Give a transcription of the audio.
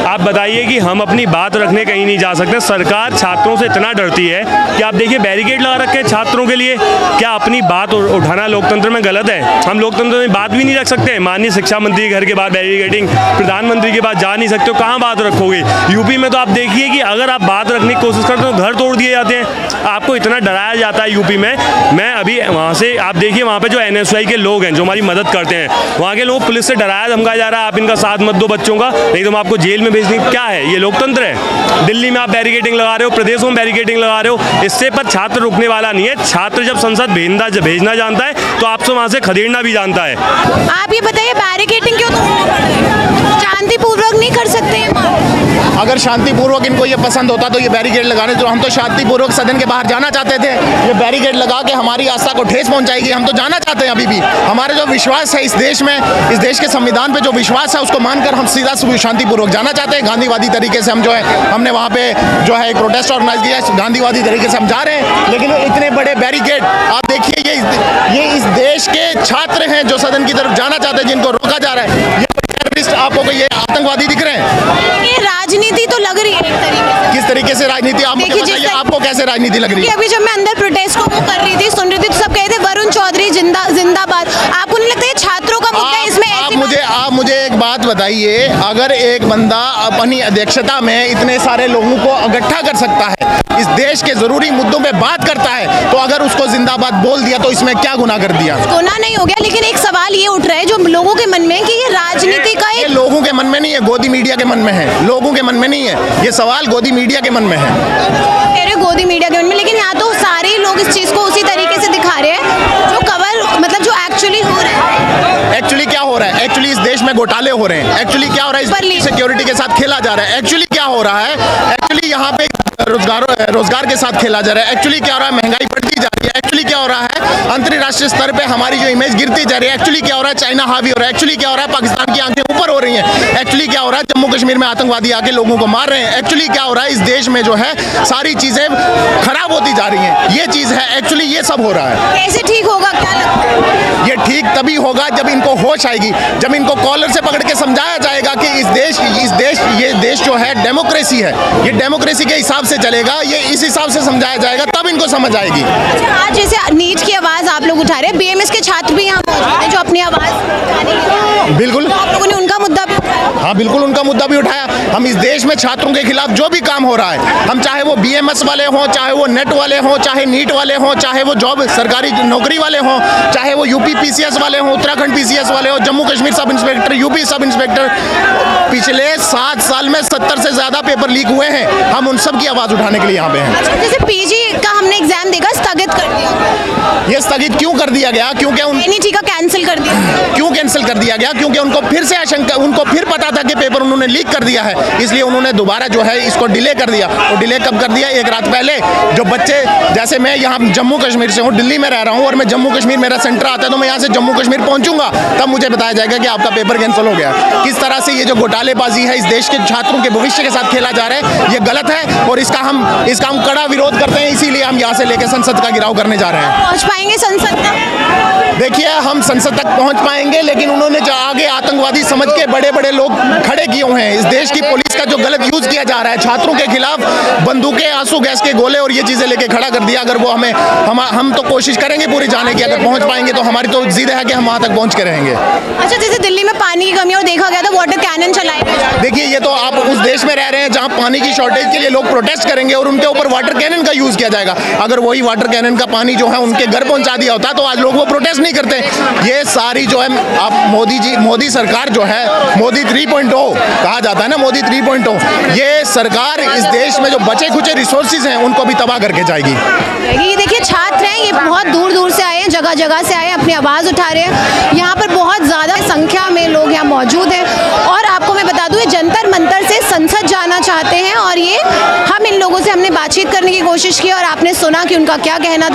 आप बताइए कि हम अपनी बात रखने कहीं नहीं जा सकते। सरकार छात्रों से इतना डरती है कि आप देखिए बैरिकेड लगा रखे हैं छात्रों के लिए। क्या अपनी बात उठाना लोकतंत्र में गलत है? हम लोकतंत्र में बात भी नहीं रख सकते? माननीय शिक्षा मंत्री के घर के बाहर बैरिकेडिंग, प्रधानमंत्री के पास जा नहीं सकते हो, कहाँ बात रखोगे? यूपी में तो आप देखिए कि अगर आप बात रखने की कोशिश करते हो तो घर तोड़ दिए जाते हैं। आपको इतना डराया जाता है यूपी में। मैं अभी वहाँ से आप देखिए, वहाँ पे जो NSY के लोग हैं जो हमारी मदद करते हैं, वहाँ के लोग पुलिस से डराया धमकाया जा रहा है, आप इनका साथ मत दो बच्चों का, नहीं तो हम आपको जेल में भेज देंगे। क्या है ये लोकतंत्र है? दिल्ली में आप बैरिकेडिंग लगा रहे हो, प्रदेशों में बैरिकेडिंग लगा रहे हो, इससे पर छात्र रुकने वाला नहीं है। छात्र जब संसद भेजना जानता है तो आपसे वहाँ से खदेड़ना भी जानता है। आप ये बताइए बैरिकेडिंग क्यों शांतिपूर्वक नहीं कर सकते? अगर शांतिपूर्वक इनको ये पसंद होता तो ये बैरिकेड लगाने, जो हम तो शांतिपूर्वक सदन के बाहर जाना चाहते थे। ये बैरिकेड लगा के हमारी आस्था को ठेस पहुंचाएगी। हम तो जाना चाहते हैं अभी भी। हमारे जो विश्वास है इस देश में, इस देश के संविधान पे जो विश्वास है उसको मानकर हम सीधा शांतिपूर्वक जाना चाहते हैं। गांधीवादी तरीके से हम जो है, हमने वहाँ पे जो है एक प्रोटेस्ट ऑर्गेनाइज किया, गांधीवादी तरीके से हम जा रहे हैं। लेकिन इतने बड़े बैरिकेड आप देखिए, ये इस देश के छात्र हैं जो सदन की तरफ जाना चाहते हैं, जिनको रोका जा रहा है। ये टेररिस्ट आपको ये आतंकवादी दिख रहे हैं। ये राजनीति तो लग रही है एक तरीके से। किस तरीके से राजनीति? आप मुझे बताइए, आपको कैसे राजनीति लग रही है? अभी जब मैं अंदर प्रोटेस्ट को कर रही थी, सुन रही थी, तो सब कहते वरुण चौधरी जिंदाबाद। आपको नहीं लगता ये छात्रों का मुद्दा है इसमें? आप मुझे एक बात बताइए, अगर एक बंदा अपनी अध्यक्षता में इतने सारे लोगों को इकट्ठा कर सकता है, इस देश के जरूरी मुद्दों पे बात करता है, तो अगर उसको जिंदाबाद बोल दिया तो इसमें क्या गुनाह कर दिया? गुनाह नहीं हो गया, लेकिन एक सवाल ये उठ रहा है जो लोगों के मन में कि ये राजनीति का ये लोगों के मन में नहीं है, गोदी मीडिया के मन में है। लोगों के मन में नहीं है ये सवाल, गोदी मीडिया के मन में है। गोदी मीडिया के मन में, लेकिन यहाँ तो सारे लोग इस चीज को उसी तरीके से दिखा रहे हैं जो कवर, मतलब जो एक्चुअली हो रहा है। एक्चुअली क्या हो रहा है? एक्चुअली इस देश में घोटाले हो रहे हैं। एक्चुअली क्या हो रहा है? सिक्योरिटी के साथ खेला जा रहा है। एक्चुअली क्या हो रहा है? एक्चुअली यहाँ पे रोजगार के साथ खेला जा रहा है। एक्चुअली क्या हो रहा है? महंगाई बढ़ती जा रही है। एक्चुअली क्या हो रहा है? अंतर्राष्ट्रीय स्तर पे हमारी जो इमेज गिरती जा रही है। एक्चुअली क्या हो रहा है? चाइना हावी हो रहा है। एक्चुअली क्या हो रहा है? पाकिस्तान की आंखें ऊपर हो रही हैं। एक्चुअली क्या हो रहा है? जम्मू कश्मीर में आतंकवादी आके लोगों को मार रहे हैं। एक्चुअली क्या हो रहा है? इस देश में जो है सारी चीजें खराब होती जा रही हैं। ये चीज है, एक्चुअली ये सब हो रहा है। कैसे ठीक होगा, क्या लगता है? ये ठीक तभी होगा जब इनको होश आएगी, जब इनको कॉलर से पकड़ के समझाया जाएगा कि ये देश जो है डेमोक्रेसी है, ये डेमोक्रेसी के हिसाब से चलेगा, ये इस हिसाब से समझाया जाएगा, तब इनको समझ आएगी। आज जैसे नीट की आवाज आप लोग उठा रहे हैं, BMS के छात्र भी यहाँ मौजूद हैं जो अपनी आवाज उठाने के लिए। बिल्कुल, आप लोगों ने उनका मुद्दा भी उठाया? हाँ बिल्कुल, उनका मुद्दा भी उठाया। हम इस देश में छात्रों के खिलाफ जो भी काम हो रहा है, हम चाहे वो BMS वाले हों, चाहे वो नेट वाले हों, चाहे नीट वाले हों, चाहे वो जॉब सरकारी नौकरी वाले हों, चाहे वो UP PCS वाले हों, उत्तराखंड PCS वाले हों, Jammu Kashmir sub inspector, UP sub inspector, पिछले 7 साल में 70 से ज्यादा पेपर लीक हुए हैं। हम उन सब की आवाज उठाने के लिए यहाँ पे हैं। जैसे PG का हमने एग्जाम देगा, स्थगित कर दिया। ये स्थगित क्यों कर दिया गया? क्योंकि NET का कैंसिल कर दिया। क्यों कैंसिल कर दिया गया? क्योंकि उनको फिर से आशंका, उनको फिर पता था कि पेपर उन्होंने लीक कर दिया है, इसलिए उन्होंने दोबारा जो है इसको डिले कर दिया। और डिले कब कर दिया? एक रात पहले। जो बच्चे, जैसे मैं यहाँ जम्मू कश्मीर से हूँ, दिल्ली में रह रहा हूँ, और मैं जम्मू कश्मीर मेरा सेंटर आता है, तो मैं यहाँ से जम्मू कश्मीर पहुँचूंगा, तब मुझे बताया जाएगा कि आपका पेपर कैंसिल हो गया। किस तरह से ये जो घोटालेबाजी है, इस देश के छात्रों के भविष्य के साथ खेला जा रहा है, ये गलत है और इसका हम कड़ा विरोध करते हैं। इसीलिए हम यहाँ से लेकर संसद का घेराव करने जा रहे हैं। पहुँच पाएंगे संसद तक? देखिए, हम संसद तक पहुँच पाएंगे, लेकिन उन्होंने जो आगे आतंकवादी समझ के बड़े बड़े लोग खड़े किए हुए हैं। इस देश की पुलिस का जो गलत यूज किया जा रहा है, छात्रों के खिलाफ बंदूकें, आंसू गैस के गोले और ये चीजें लेके खड़ा कर दिया। अगर वो हम तो कोशिश करेंगे पूरी जाने की, अगर पहुंच पाएंगे तो हमारी तो जिद है कि हम वहां तक पहुंच के रहेंगे। अच्छा, जैसे दिल्ली में पानी की कमी और देखा गया था वाटर कैनन चलाए गए। देखिए, ये तो आप उस देश में रह रहे हैं जहां पानी की शॉर्टेज के लिए लोग प्रोटेस्ट करेंगे और उनके ऊपर वाटर कैनन का यूज किया जाएगा। अगर वही वाटर कैनन का पानी जो है उनके घर पहुंचा दिया होता तो आज लोग वो प्रोटेस्ट नहीं करते। ये सारी जो है आप मोदी सरकार जो है, मोदी 3.0 कहा जाता है ना, मोदी 3.0, ये सरकार इस देश में जो बचे खुचे रिसोर्सेज हैं उनको भी तबाह करके जाएगी। ये देखिए, छात्र हैं, ये बहुत दूर दूर से आए हैं, जगह जगह से आए हैं, अपनी आवाज़ उठा रहे हैं। यहाँ पर बहुत ज़्यादा संख्या में लोग यहाँ मौजूद हैं। और आपको मैं बता दूँ, ये जंतर मंतर से संसद जाना चाहते हैं और ये हम इन लोगों से हमने बातचीत करने की कोशिश की और आपने सुना कि उनका क्या कहना था।